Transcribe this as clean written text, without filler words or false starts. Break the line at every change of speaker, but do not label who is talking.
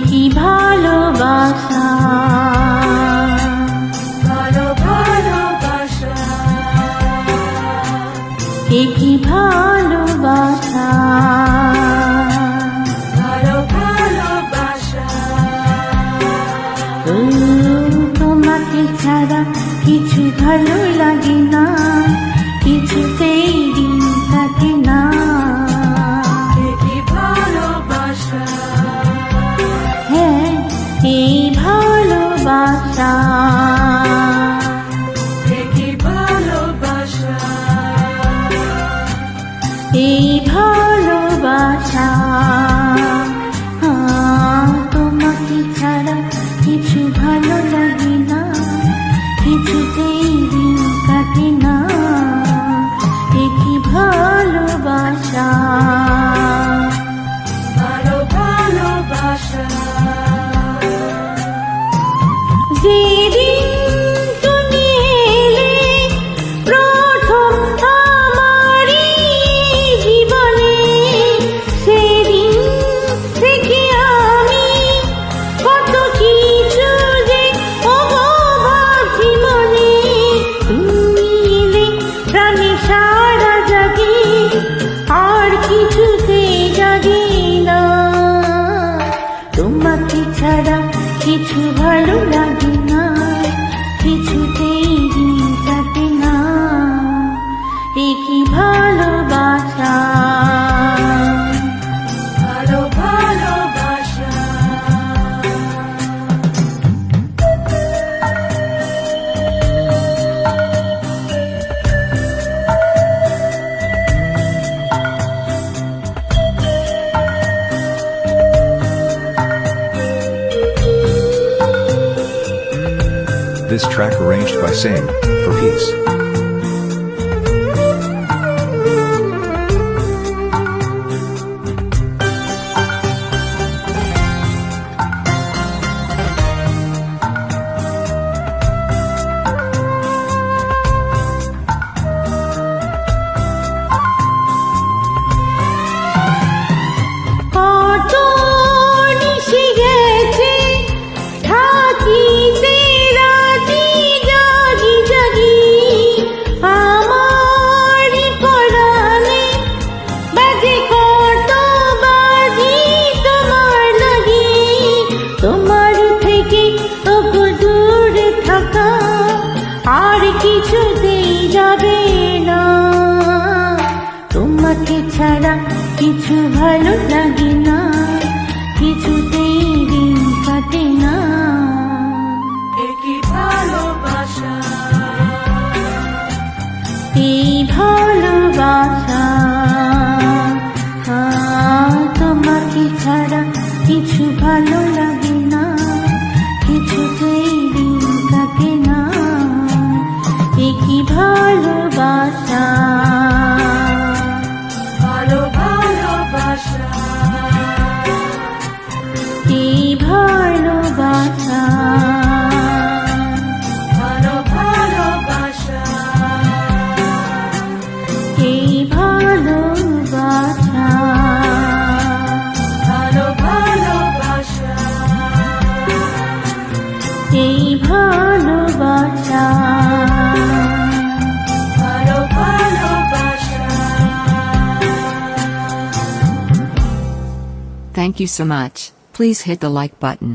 কি ভালোবাসা, ভালো ভালোবাসা, কি ভালোবাসা, ভালো ভালোবাসা। তোমাকে ছাড়া কিছু ভালো লাগে না, কিছুতেই দিন থাকে না। এই ভালোবাসা, এই ভালোবাসা, এই ভালোবাসা। তোমাকে ছাড়া কিছু ভালো লাগে না, কিছুতেই দিন কাটে না। এই ভালোবাসা, ভালো ভালোবাসা। যেদিন তুমি এলে প্রথম আমারই জীবনে, সেদিন থেকে আমি কত কিছু যে ভাবছি মনে। তুমি এলে প্রাণে সারা জাগে, আর কিছুতে জাগে না। তোমাকে ছাড়া কিছু ভালো লাগে না, কিছুতেই দিন কাটে না। এই কি ভালোবাসা, ভালো ভালোবাসা।
This track arranged by Same for Peace. আর কিছুতেই যাবে না। তোমাকে ছাড়া কিছু ভালো লাগে না, কিছুতেই দিন কাটে না। এই ভালোবাসা, এই ভালোবাসা। তোমাকে ছাড়া কিছু ভালো লাগে না, কিছুতেই দিন কাটে না। কি ভালোবাসা, ভালো ভালোবাসা, এই ভালোবাসা, ভালো ভালোবাসা, এই ভালোবাসা, ভালো ভালোবাসা, এই ভালোবাসা।
Thank you so much. Please hit the like button.